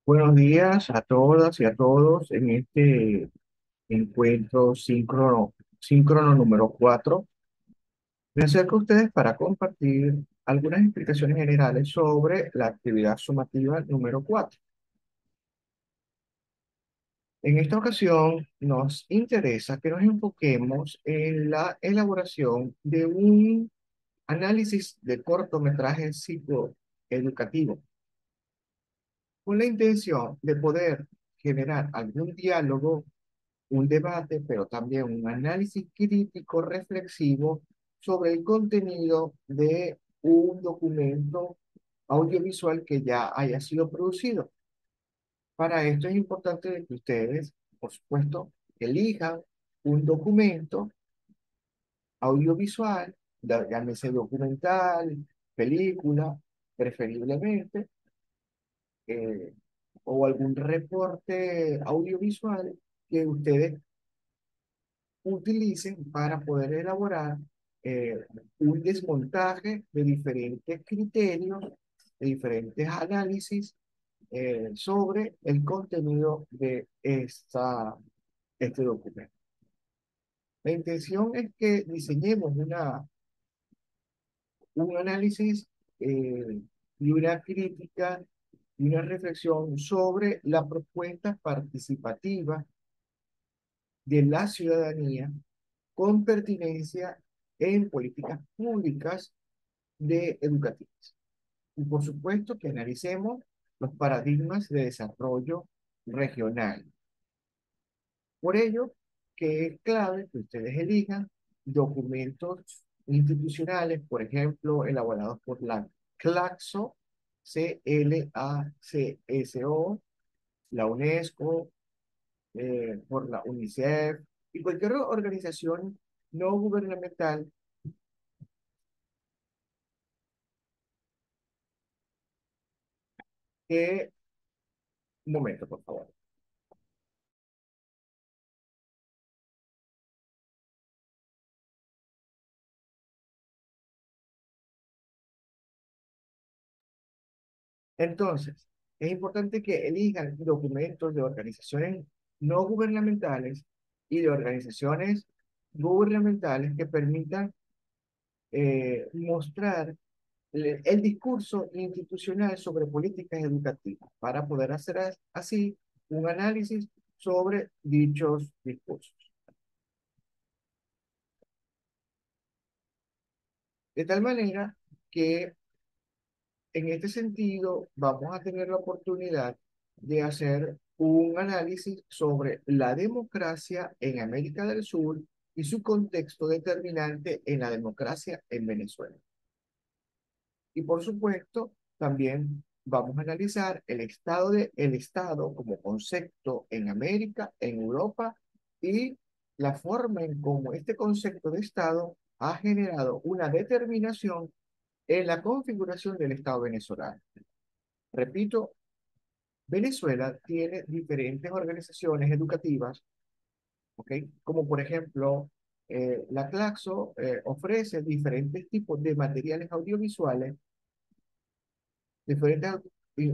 Buenos días a todas y a todos en este encuentro síncrono número 4. Me acerco a ustedes para compartir algunas explicaciones generales sobre la actividad sumativa número 4. En esta ocasión nos interesa que nos enfoquemos en la elaboración de un análisis de cortometraje psicoeducativo con la intención de poder generar algún diálogo, un debate, pero también un análisis crítico reflexivo sobre el contenido de un documento audiovisual que ya haya sido producido. Para esto es importante que ustedes, por supuesto, elijan un documento audiovisual, llámese documental, película, preferiblemente, eh, o algún reporte audiovisual que ustedes utilicen para poder elaborar eh, un desmontaje de diferentes criterios, de diferentes análisis sobre el contenido de este documento. La intención es que diseñemos un análisis y una crítica y una reflexión sobre la propuesta participativa de la ciudadanía con pertinencia en políticas públicas de educativas. Y por supuesto que analicemos los paradigmas de desarrollo regional. Por ello, que es clave que ustedes elijan documentos institucionales, por ejemplo, elaborados por la CLACSO, CLACSO, la UNESCO, por la UNICEF y cualquier organización no gubernamental. Un momento, por favor. Entonces, es importante que elijan documentos de organizaciones no gubernamentales y de organizaciones gubernamentales que permitan mostrar el discurso institucional sobre políticas educativas para poder hacer así un análisis sobre dichos discursos. De tal manera que en este sentido, vamos a tener la oportunidad de hacer un análisis sobre la democracia en América del Sur y su contexto determinante en la democracia en Venezuela. Y por supuesto, también vamos a analizar el Estado como concepto en América, en Europa y la forma en cómo este concepto de Estado ha generado una determinación en la configuración del Estado venezolano. Repito, Venezuela tiene diferentes organizaciones educativas, ¿ok? Como por ejemplo, la Claxo ofrece diferentes tipos de materiales audiovisuales, diferentes, y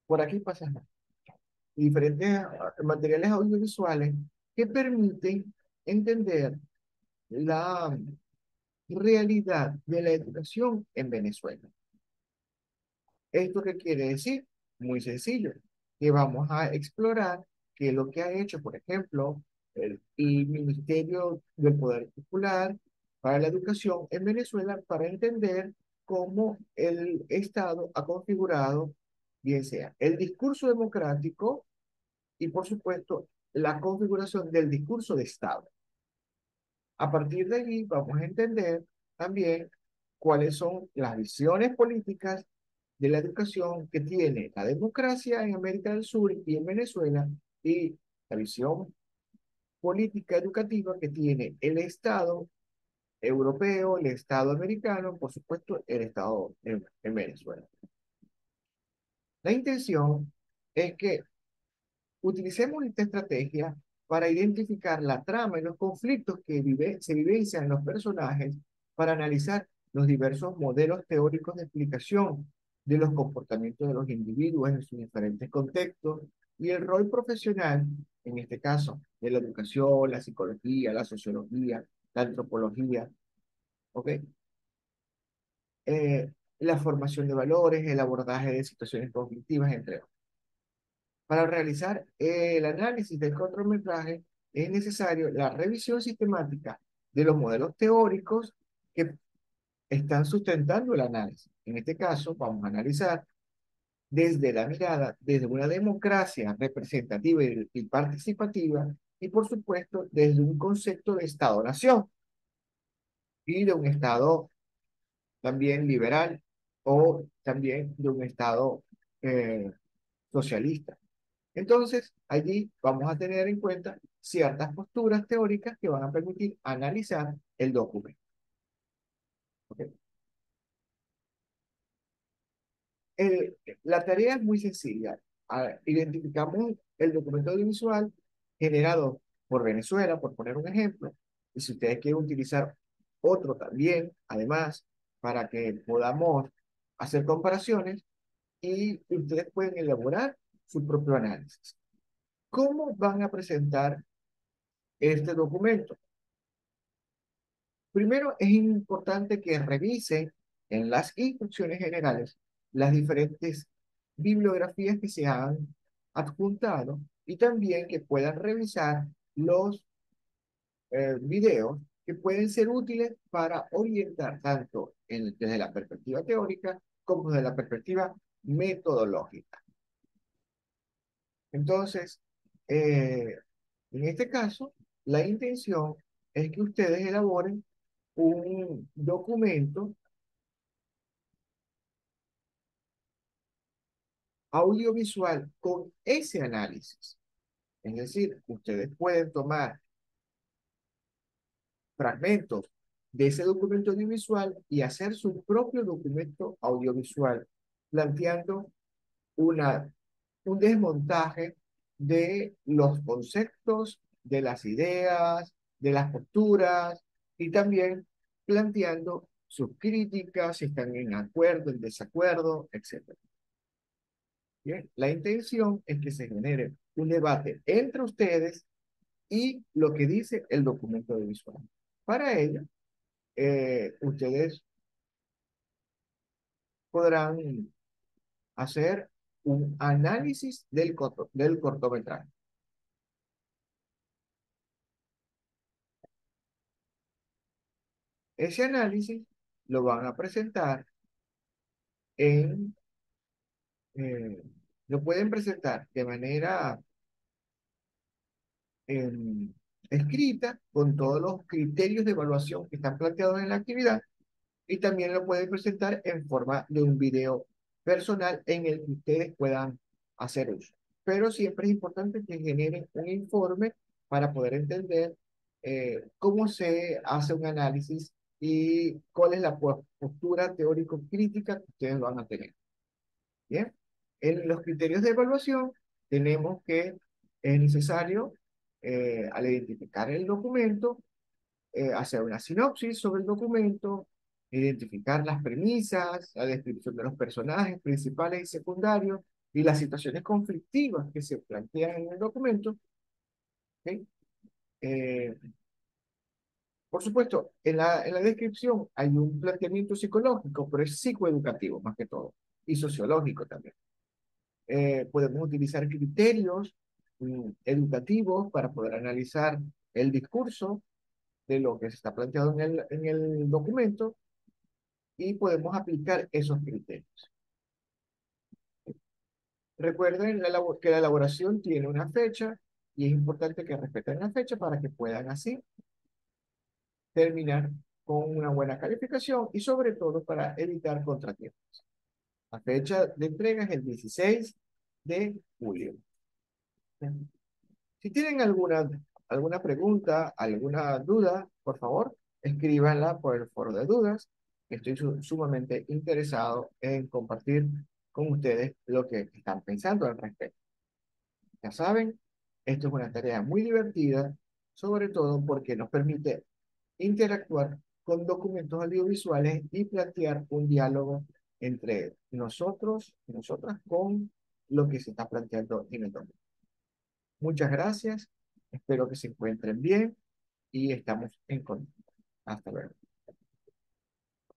por aquí pasa, diferentes materiales audiovisuales que permiten entender la realidad de la educación en Venezuela. ¿Esto qué quiere decir? Muy sencillo, que vamos a explorar qué es lo que ha hecho, por ejemplo, el Ministerio del Poder Popular para la Educación en Venezuela para entender cómo el Estado ha configurado, bien sea el discurso democrático y, por supuesto, la configuración del discurso de Estado. A partir de allí vamos a entender también cuáles son las visiones políticas de la educación que tiene la democracia en América del Sur y en Venezuela y la visión política educativa que tiene el Estado europeo, el Estado americano, por supuesto, el Estado en Venezuela. La intención es que utilicemos esta estrategia para identificar la trama y los conflictos que se vivencian en los personajes para analizar los diversos modelos teóricos de explicación de los comportamientos de los individuos en sus diferentes contextos y el rol profesional, en este caso, de la educación, la psicología, la sociología, la antropología, ¿ok? La formación de valores, el abordaje de situaciones conflictivas, entre otros. Para realizar el análisis del cortometraje es necesario la revisión sistemática de los modelos teóricos que están sustentando el análisis. En este caso, vamos a analizar desde la mirada, desde una democracia representativa y participativa, y por supuesto desde un concepto de Estado-nación y de un Estado también liberal o también de un Estado eh, socialista. Entonces, allí vamos a tener en cuenta ciertas posturas teóricas que van a permitir analizar el documento. ¿Ok? La tarea es muy sencilla. Identificamos el documento audiovisual generado por Venezuela, por poner un ejemplo, y si ustedes quieren utilizar otro también, además, para que podamos hacer comparaciones y ustedes pueden elaborar su propio análisis. ¿Cómo van a presentar este documento? Primero, es importante que revisen en las instrucciones generales las diferentes bibliografías que se han adjuntado y también que puedan revisar los videos que pueden ser útiles para orientar tanto desde la perspectiva teórica como desde la perspectiva metodológica. Entonces, eh, en este caso, la intención es que ustedes elaboren un documento audiovisual con ese análisis. Es decir, ustedes pueden tomar fragmentos de ese documento audiovisual y hacer su propio documento audiovisual, planteando una, un desmontaje de los conceptos, de las ideas, de las posturas y también planteando sus críticas, si están en acuerdo, en desacuerdo, etc. Bien, la intención es que se genere un debate entre ustedes y lo que dice el documento audiovisual. Para ello, ustedes podrán hacer un análisis del cortometraje. Ese análisis lo van a presentar en, eh, lo pueden presentar de manera em, escrita con todos los criterios de evaluación que están planteados en la actividad y también lo pueden presentar en forma de un video personal en el que ustedes puedan hacer uso. Pero siempre es importante que generen un informe para poder entender cómo se hace un análisis y cuál es la postura teórico-crítica que ustedes van a tener. Bien, en los criterios de evaluación tenemos que es necesario, al identificar el documento, hacer una sinopsis sobre el documento, identificar las premisas, la descripción de los personajes principales y secundarios y las situaciones conflictivas que se plantean en el documento. ¿Ok? Eh, por supuesto, en la descripción hay un planteamiento psicológico, pero es psicoeducativo más que todo, y sociológico también. Podemos utilizar criterios educativos para poder analizar el discurso de lo que se está planteado en el documento y podemos aplicar esos criterios. Recuerden que la elaboración tiene una fecha y es importante que respeten la fecha para que puedan así terminar con una buena calificación y sobre todo para evitar contratiempos. La fecha de entrega es el 16 de julio. Si tienen alguna pregunta, alguna duda, por favor, escríbanla por el foro de dudas. Estoy sumamente interesado en compartir con ustedes lo que están pensando al respecto. Ya saben, esto es una tarea muy divertida, sobre todo porque nos permite interactuar con documentos audiovisuales y plantear un diálogo entre nosotros y nosotras con lo que se está planteando en el documento. Muchas gracias, espero que se encuentren bien y estamos en contacto. Hasta luego.